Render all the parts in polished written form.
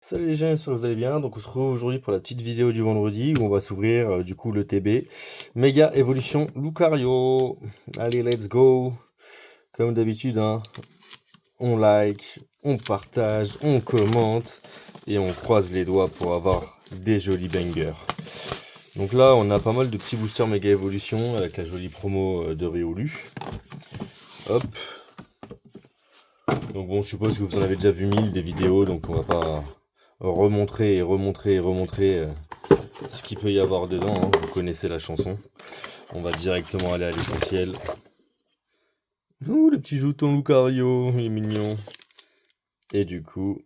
Salut les gens, j'espère que vous allez bien. Donc on se retrouve aujourd'hui pour la petite vidéo du vendredi où on va s'ouvrir du coup le TB Méga Évolution Lucario. Allez, let's go. Comme d'habitude, hein, on like, on partage, on commente et on croise les doigts pour avoir des jolis bangers. Donc là, on a pas mal de petits boosters Méga Évolution avec la jolie promo de Riolu. Hop. Donc bon, je suppose que vous en avez déjà vu 1000 des vidéos, donc on va pas remontrer et remontrer et remontrer ce qu'il peut y avoir dedans, hein. Vous connaissez la chanson. On va directement aller à l'essentiel. Ouh, le petit jouton Lucario, il est mignon. Et du coup,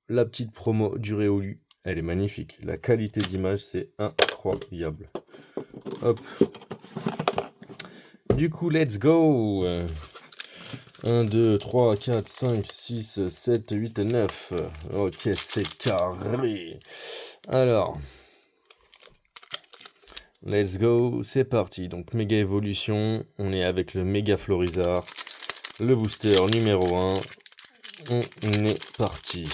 la petite promo du Réolu, elle est magnifique. La qualité d'image, c'est incroyable. Hop. Du coup, let's go. 1, 2, 3, 4, 5, 6, 7, 8, 9. Ok, c'est carré. Alors, let's go, c'est parti. Donc, méga évolution. On est avec le méga Florizard. Le booster numéro 1. On est parti.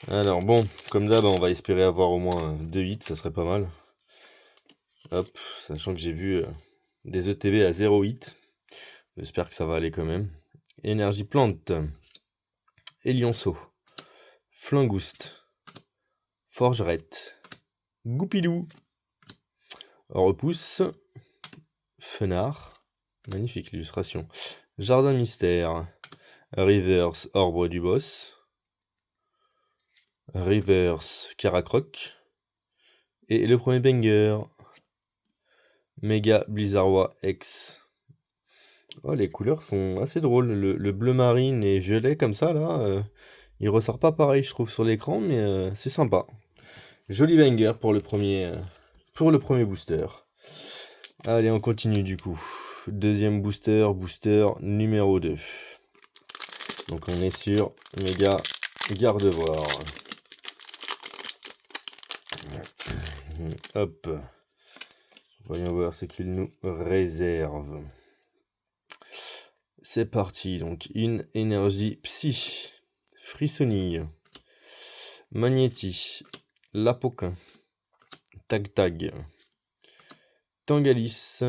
Alors, bon, comme d'hab, on va espérer avoir au moins 2 hits, ça serait pas mal. Hop, sachant que j'ai vu des ETB à 0 hit. J'espère que ça va aller quand même. Énergie plante. Elionceau. Flingouste. Forgerette. Goupilou. Repousse. Fenard. Magnifique illustration. Jardin mystère. Reverse Orbre du boss. Reverse Caracroc. Et le premier banger. Méga Blizzardois X. Oh, les couleurs sont assez drôles. Le bleu marine et violet comme ça, là, il ressort pas pareil, je trouve, sur l'écran, mais c'est sympa. Joli banger pour le premier booster. Allez, on continue du coup. Deuxième booster, booster numéro 2. Donc on est sur Méga Gardevoir. Hop. Voyons voir ce qu'il nous réserve. C'est parti, donc une énergie psy, frissonille, magnéti, lapoquin, tag tag, tangalis,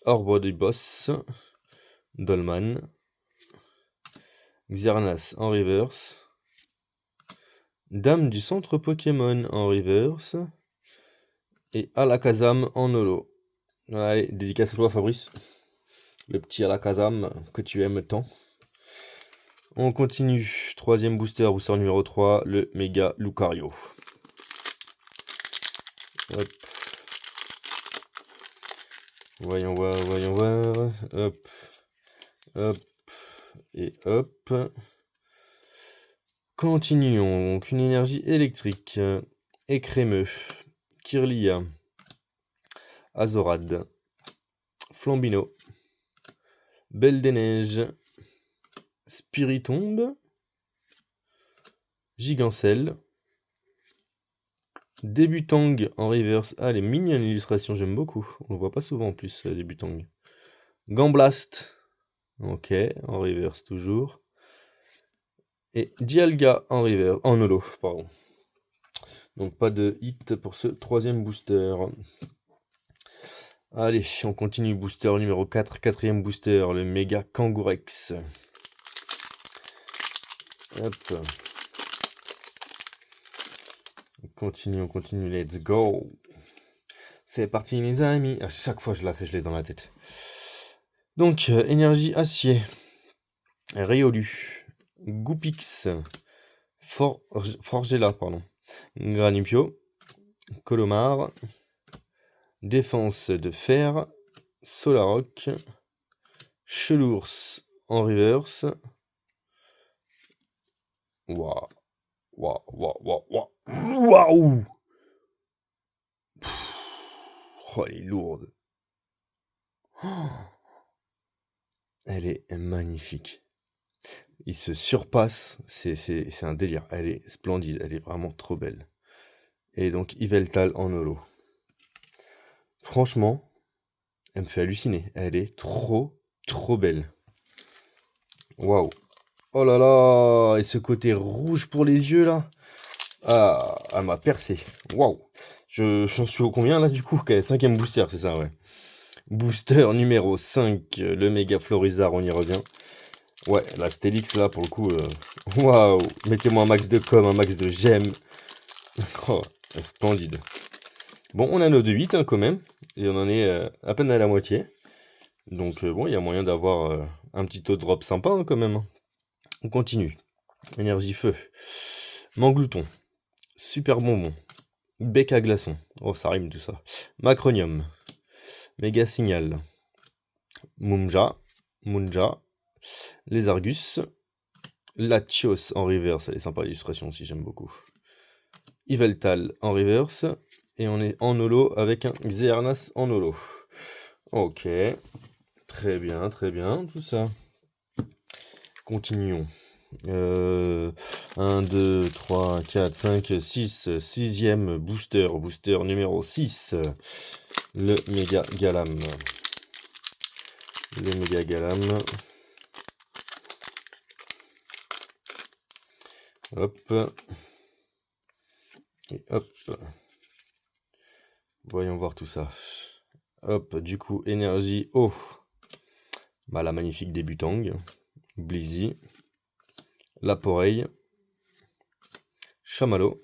orbre du boss, dolman, Xernas en reverse, dame du centre Pokémon en reverse, et Alakazam en holo. Allez, dédicace à toi Fabrice, le petit Alakazam que tu aimes tant. On continue, troisième booster, booster numéro 3, le méga Lucario. Hop. Voyons voir, voyons voir. Hop. Hop. Et hop. Continuons. Donc une énergie électrique. Écrémeux. Kirlia. Azorad. Flambino. Belle des Neiges. Spiritombe. Gigancelle. Débutang en reverse. Ah, elle est mignonne l'illustration, j'aime beaucoup. On ne voit pas souvent en plus, Débutang. Gamblast. Ok, en reverse toujours. Et Dialga en reverse. En holo, pardon. Donc pas de hit pour ce troisième booster. Allez, on continue. Booster numéro 4, quatrième booster, le méga Kangourex. Hop. On continue, let's go. C'est parti mes amis. À chaque fois je la fais, je l'ai dans la tête. Donc, énergie acier. Riolu. Goupix. Forgela, pardon. Granupio. Colomar. Défense de fer. Solaroc. Chelours en reverse. Waouh. Waouh, waouh, waouh, waouh. Waouh. Oh, elle est lourde. Oh, elle est magnifique. Il se surpasse. C'est un délire. Elle est splendide. Elle est vraiment trop belle. Et donc, Yveltal en holo. Franchement, elle me fait halluciner. Elle est trop, trop belle. Waouh. Oh là là, et ce côté rouge pour les yeux là. Ah, elle m'a percé. Waouh. J'en suis au combien là du coup? Cinquième booster, c'est ça, ouais. Booster numéro 5, le méga Florizard, on y revient. Ouais, la Stélix là pour le coup. Waouh. Mettez-moi un max de com, un max de j'aime. Oh, splendide. Bon, on a nos 2-8 hein, quand même. Et on en est à peine à la moitié. Donc bon, il y a moyen d'avoir un petit taux de drop sympa hein, quand même, hein. On continue. Énergie feu. Manglouton. Super bonbon. Bec à glaçon. Oh, ça rime tout ça. Macronium. Méga signal. Mumja. Munja. Les Argus. Latios en reverse. Elle est sympa l'illustration aussi, j'aime beaucoup. Yveltal en reverse. Et on est en holo avec un Xernas en holo. Ok. Très bien, tout ça. Continuons. 1, 2, 3, 4, 5, 6. Sixième booster. Booster numéro 6. Le méga galam. Le méga galam. Hop. Et hop. Voyons voir tout ça. Hop, du coup, énergie eau. Bah, la magnifique débutang. Blizzy. Laporeille. Chamallow.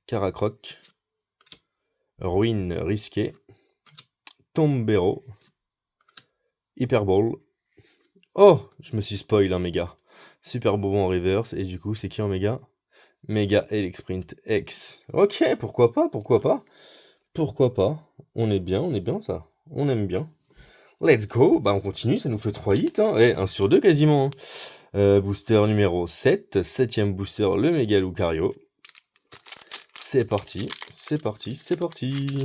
Caracroc. Ruine risquée. Tombero. Hyperball. Oh, je me suis spoil un méga. Super bonbon en reverse. Et du coup, c'est qui en méga? Méga Elexprint X. Ok, pourquoi pas, pourquoi pas. Pourquoi pas. On est bien ça. On aime bien. Let's go. Bah on continue, ça nous fait 3 hits. Hein. Et 1 sur 2 quasiment. Booster numéro 7. 7ème booster, le méga Lucario. C'est parti, c'est parti, c'est parti.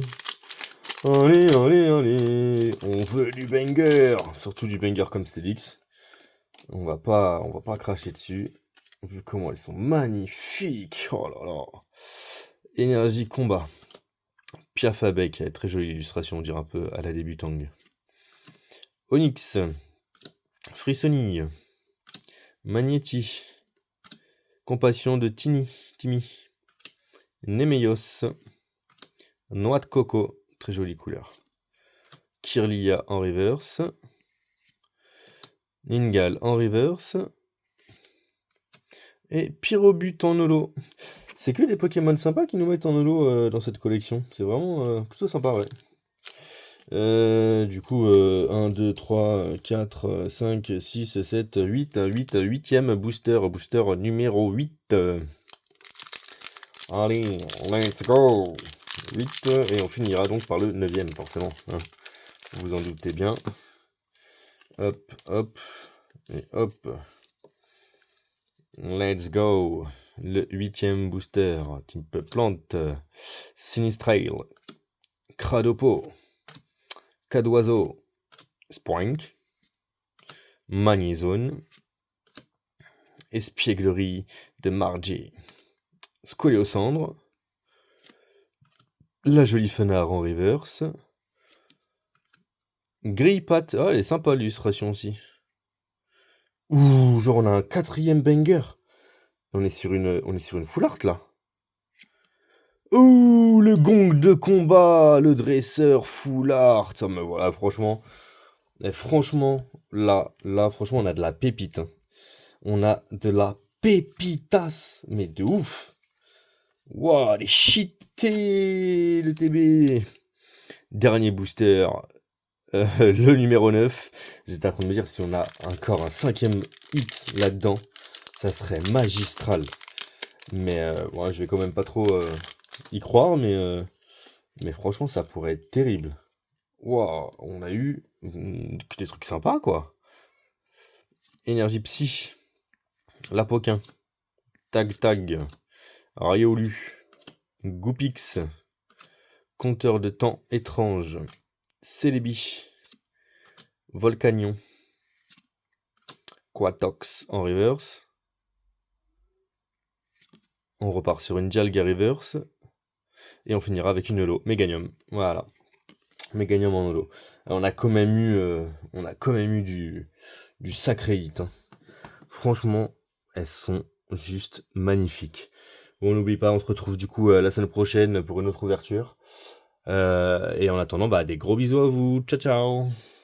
Allez, allez, allez. On veut du banger. Surtout du banger comme Stélix. On va pas cracher dessus. Vu comment elles sont magnifiques. Oh là là. Énergie combat. Piafabec, très jolie illustration, on dirait un peu à la débutang. Onyx. Frissonille. Magnéti. Compassion de Timmy. Nemeios. Noix de coco, très jolie couleur. Kirlia en reverse. Ningal en reverse. Et Pyrobut en holo. C'est que des Pokémon sympas qui nous mettent en holo dans cette collection. C'est vraiment plutôt sympa, ouais. Du coup, 1, 2, 3, 4, 5, 6, 7, 8, 8ème booster numéro 8. Allez, let's go. 8, et on finira donc par le 9ème, forcément. Hein. Vous en doutez bien. Hop, hop, et hop. Let's go. Le 8ème booster, type plante. Sinistrail. Cradopo. Cadoiseau. Spoink. Magnézone. Espièglerie de Margie. Scoliocendre. La jolie Fenard en reverse. Grille-patte. Ah, elle est sympa l'illustration aussi. Ouh, genre on a un 4ème banger. On est sur une full art là. Ouh, le gong de combat, le dresseur full art. Ça me voilà, franchement. Et franchement, là, franchement, on a de la pépite. Hein. On a de la pépitasse, mais de ouf. Waouh, les cheatés, le TB. Dernier booster, le numéro 9. J'étais en train de me dire si on a encore un 5ème hit là-dedans, ça serait magistral. Mais ouais, je vais quand même pas trop y croire, mais franchement, ça pourrait être terrible. Waouh, on a eu des trucs sympas, quoi. Énergie Psy. Lapoquin. Tag. Riolu. Goupix. Compteur de temps étrange. Célébi. Volcanion. Quatox en reverse. On repart sur une Dialga reverse. Et on finira avec une holo. Meganium. Voilà. Meganium en holo. Alors, on a quand même eu du sacré hit. Hein. Franchement, elles sont juste magnifiques. Bon, n'oublie pas, on se retrouve du coup la semaine prochaine pour une autre ouverture. Et en attendant, bah, des gros bisous à vous. Ciao, ciao!